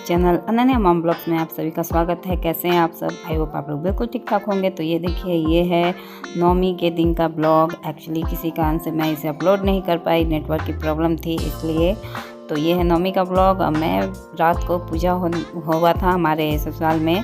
Channel Ananya mom blogs में आप सभी का स्वागत है। कैसे हैं आप सब? आई होप आप लोग बिल्कुल ठीक ठाक होंगे। तो ये देखिए, ये है नवमी के दिन का ब्लॉग। एक्चुअली किसी कारण से मैं इसे अपलोड नहीं कर पाई, नेटवर्क की प्रॉब्लम थी इसलिए। तो ये है नवमी का ब्लॉग। मैं रात को पूजा हुआ था हमारे ससुराल में,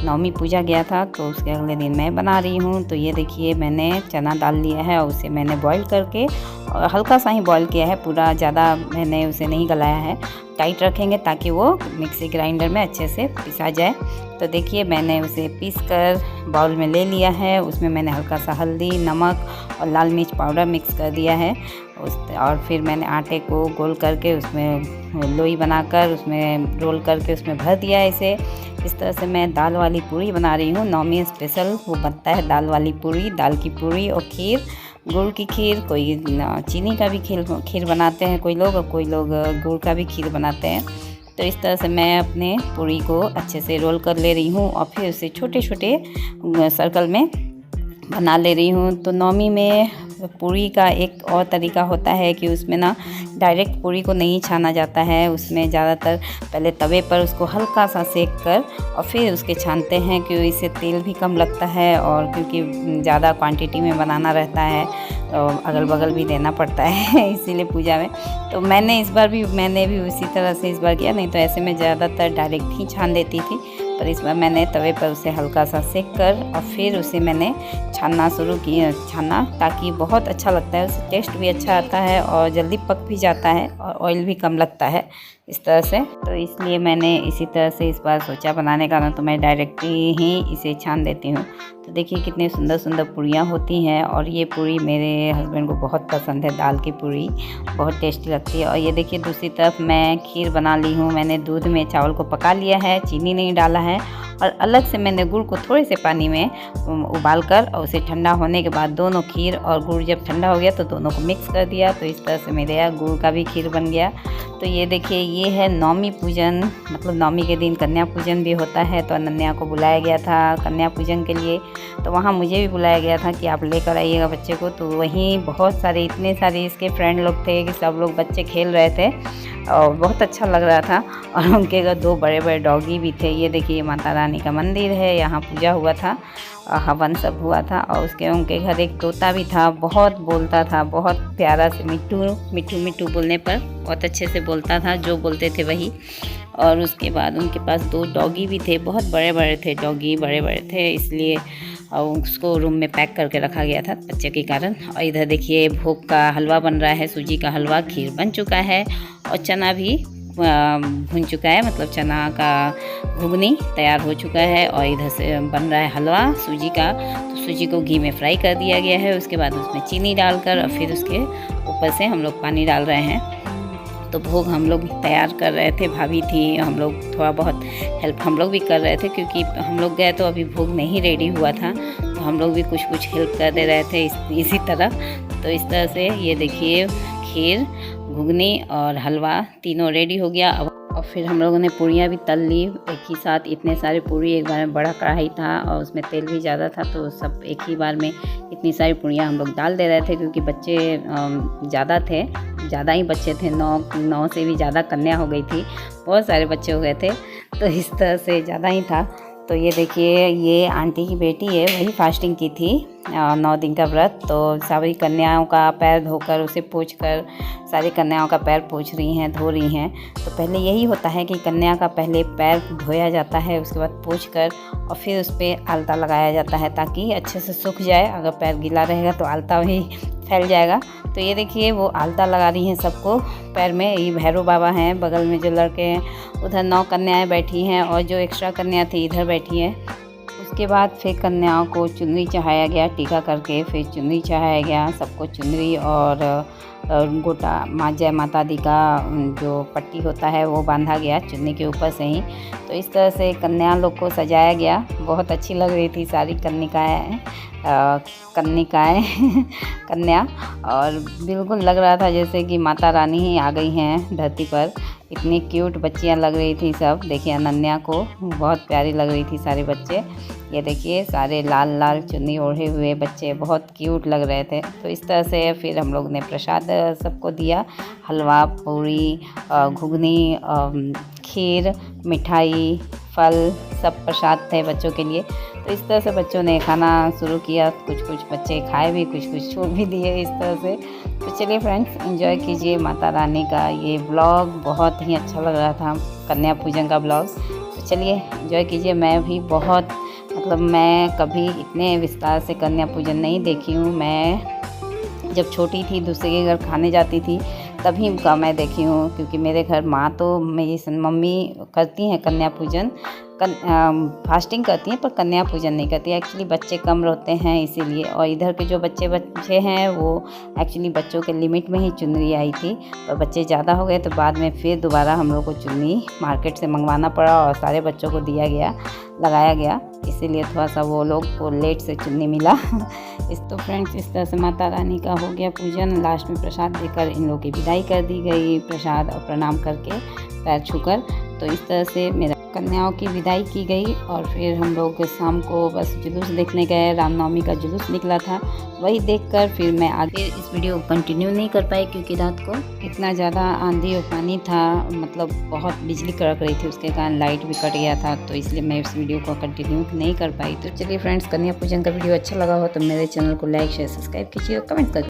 नवमी पूजा गया था, तो उसके अगले दिन मैं बना रही हूँ। तो ये देखिए, मैंने चना डाल लिया है और उसे मैंने बॉईल करके, और हल्का सा ही बॉईल किया है, पूरा ज़्यादा मैंने उसे नहीं गलाया है। टाइट रखेंगे ताकि वो मिक्सी ग्राइंडर में अच्छे से पिसा जाए। तो देखिए, मैंने उसे पीस कर बाउल में ले लिया है। उसमें मैंने हल्का सा हल्दी, नमक और लाल मिर्च पाउडर मिक्स कर दिया है। और फिर मैंने आटे को गोल करके उसमें लोई बनाकर उसमें रोल करके उसमें भर दिया है इसे। इस तरह से मैं दाल वाली पूरी बना रही हूँ। नवमी स्पेशल वो बनता है दाल वाली पूरी, दाल की पूरी और खीर, गुड़ की खीर। कोई चीनी का भी खीर बनाते हैं कोई लोग, और कोई लोग गुड़ का भी खीर बनाते हैं। तो इस तरह से मैं अपने पूरी को अच्छे से रोल कर ले रही हूँ और फिर उसे छोटे छोटे सर्कल में बना ले रही हूँ। तो नवमी में पूरी का एक और तरीका होता है कि उसमें ना डायरेक्ट पूरी को नहीं छाना जाता है। उसमें ज़्यादातर पहले तवे पर उसको हल्का सा सेक कर और फिर उसके छानते हैं, क्योंकि इससे तेल भी कम लगता है और क्योंकि ज़्यादा क्वांटिटी में बनाना रहता है और अगल बगल भी देना पड़ता है इसीलिए पूजा में। तो मैंने भी उसी तरह से इस बार किया। नहीं तो ऐसे में ज़्यादातर डायरेक्ट ही छान देती थी, पर इस बार मैंने तवे पर उसे हल्का सा सेक कर और फिर उसे मैंने छानना शुरू किया, ताकि बहुत अच्छा लगता है, उससे टेस्ट भी अच्छा आता है और जल्दी पक भी जाता है और ऑयल भी कम लगता है इस तरह से। तो इसलिए मैंने इसी तरह से इस बार सोचा बनाने का, ना तो मैं डायरेक्टली ही इसे छान देती हूँ। तो देखिए कितनी सुंदर सुंदर पूरियाँ होती हैं, और ये पूरी मेरे हस्बैंड को बहुत पसंद है, दाल की पूरी बहुत टेस्टी लगती है। और ये देखिए, दूसरी तरफ मैं खीर बना ली हूँ। मैंने दूध में चावल को पका लिया है, चीनी नहीं डाला है, और अलग से मैंने गुड़ को थोड़े से पानी में उबाल कर और उसे ठंडा होने के बाद दोनों खीर और गुड़ जब ठंडा हो गया तो दोनों को मिक्स कर दिया। तो इस तरह से मेरे यहाँ गुड़ का भी खीर बन गया। तो ये देखिए, ये है नवमी पूजन, मतलब नवमी के दिन कन्या पूजन भी होता है। तो अनन्या को बुलाया गया था कन्या पूजन के लिए, तो वहाँ मुझे भी बुलाया गया था कि आप लेकर आइएगा बच्चे को। तो वहीं बहुत सारे, इतने सारे इसके फ्रेंड लोग थे कि सब लोग बच्चे खेल रहे थे और बहुत अच्छा लग रहा था। और उनके घर दो बड़े बड़े डॉगी भी थे। ये देखिए, माता रानी का मंदिर है, यहाँ पूजा हुआ था, हवन सब हुआ था। और उनके घर एक तोता भी था, बहुत बोलता था, बहुत प्यारा से मिट्टू मिट्टू मिट्टू बोलने पर बहुत अच्छे से बोलता था, जो बोलते थे वही। और उसके बाद उनके पास दो डॉगी भी थे, बहुत बड़े बड़े थे डॉगी, बड़े बड़े थे, इसलिए उसको रूम में पैक करके रखा गया था बच्चे के कारण। और इधर देखिए, भोग का हलवा बन रहा है, सूजी का हलवा, खीर बन चुका है और चना भी भुन चुका है, मतलब चना का घुगनी तैयार हो चुका है। और इधर से बन रहा है हलवा सूजी का। तो सूजी को घी में फ्राई कर दिया गया है, उसके बाद उसमें चीनी डालकर और फिर उसके ऊपर से हम लोग पानी डाल रहे हैं। तो भोग हम लोग तैयार कर रहे थे, भाभी थी, हम लोग थोड़ा बहुत हेल्प हम लोग भी कर रहे थे, क्योंकि हम लोग गए तो अभी भोग नहीं रेडी हुआ था, तो हम लोग भी कुछ कुछ हेल्प कर दे रहे थे इसी तरह। तो इस तरह से ये देखिए, खीर, घुगनी और हलवा तीनों रेडी हो गया। और फिर हम लोगों ने पूरियाँ भी तल ली एक ही साथ। इतने सारे पूरी एक बार में, बड़ा कढ़ाई था और उसमें तेल भी ज़्यादा था, तो सब एक ही बार में इतनी सारी पूरियाँ हम लोग डाल दे रहे थे, क्योंकि बच्चे ज़्यादा ही बच्चे थे, 9 से भी ज़्यादा कन्या हो गई थी, बहुत सारे बच्चे हो गए थे, तो इस तरह से ज़्यादा ही था। तो ये देखिए, ये आंटी की बेटी है, वही फास्टिंग की थी 9 दिन का व्रत। तो सारी कन्याओं का पैर धोकर, उसे पोंछ कर सारी कन्याओं का पैर पोंछ रही हैं, धो रही हैं। तो पहले यही होता है कि कन्या का पहले पैर धोया जाता है, उसके बाद पोंछ कर और फिर उस पर आलता लगाया जाता है, ताकि अच्छे से सूख जाए। अगर पैर गीला रहेगा तो आलता भी फैल जाएगा। तो ये देखिए, वो आलता लगा रही हैं सबको पैर में। ये भैरव बाबा हैं, बगल में जो लड़के हैं, उधर 9 कन्याएं बैठी हैं और जो एक्स्ट्रा कन्या थी इधर बैठी है। उसके बाद फिर कन्याओं को चुनरी चढ़ाया गया, टीका करके फिर चुनरी चढ़ाया गया सबको, चुनरी और गोटा जय माता दी का जो पट्टी होता है वो बांधा गया चुन्नी के ऊपर से ही। तो इस तरह से कन्या लोग को सजाया गया, बहुत अच्छी लग रही थी सारी कन्या, और बिल्कुल लग रहा था जैसे कि माता रानी ही आ गई हैं धरती पर। इतनी क्यूट बच्चियां लग रही थी सब। देखिए, अनन्या को बहुत प्यारी लग रही थी सारे बच्चे। ये देखिए, सारे लाल लाल चुन्नी ओढ़े हुए बच्चे बहुत क्यूट लग रहे थे। तो इस तरह से फिर हम लोग ने प्रसाद सबको दिया, हलवा, पूरी, घुगनी, खीर, मिठाई, फल सब प्रसाद थे बच्चों के लिए। तो इस तरह से बच्चों ने खाना शुरू किया, कुछ कुछ बच्चे खाए भी, कुछ कुछ छोड़ भी दिए इस तरह से। तो चलिए फ्रेंड्स, एंजॉय कीजिए माता रानी का ये ब्लॉग, बहुत ही अच्छा लग रहा था कन्या पूजन का ब्लॉग। तो चलिए एंजॉय कीजिए। मैं भी बहुत मैं कभी इतने विस्तार से कन्या पूजन नहीं देखी हूँ। मैं जब छोटी थी दूसरे के घर खाने जाती थी तभी का मैं देखी हूँ, क्योंकि मेरे घर माँ तो मेरी मम्मी करती हैं कन्या पूजन, फास्टिंग करती हैं पर कन्या पूजन नहीं करती। एक्चुअली बच्चे कम रहते हैं इसीलिए, और इधर के जो बच्चे हैं वो एक्चुअली बच्चों के लिमिट में ही चुनरी आई थी, पर बच्चे ज़्यादा हो गए तो बाद में फिर दोबारा हम लोग को चुन्नी मार्केट से मंगवाना पड़ा और सारे बच्चों को दिया गया, लगाया गया, इसीलिए थोड़ा सा वो लोग को लेट से चुन्नी मिला। तो फ्रेंड्स, इस तरह से माता रानी का हो गया पूजन। लास्ट में प्रसाद देकर इन लोगों की विदाई कर दी गई, प्रसाद और प्रणाम करके पैर छूकर। तो इस तरह से मेरा कन्याओं की विदाई की गई, और फिर हम लोग शाम को बस जुलूस देखने गए। रामनवमी का जुलूस निकला था, वही देखकर फिर मैं आगे इस वीडियो को कंटिन्यू नहीं कर पाई, क्योंकि रात को इतना ज़्यादा आंधी और पानी था, बहुत बिजली कड़क रही थी, उसके कारण लाइट भी कट गया था, तो इसलिए मैं इस वीडियो को कंटिन्यू नहीं कर पाई। तो चलिए फ्रेंड्स, कन्या पूजन का वीडियो अच्छा लगा हो तो मेरे चैनल को लाइक शेयर सब्सक्राइब कीजिए और कमेंट कर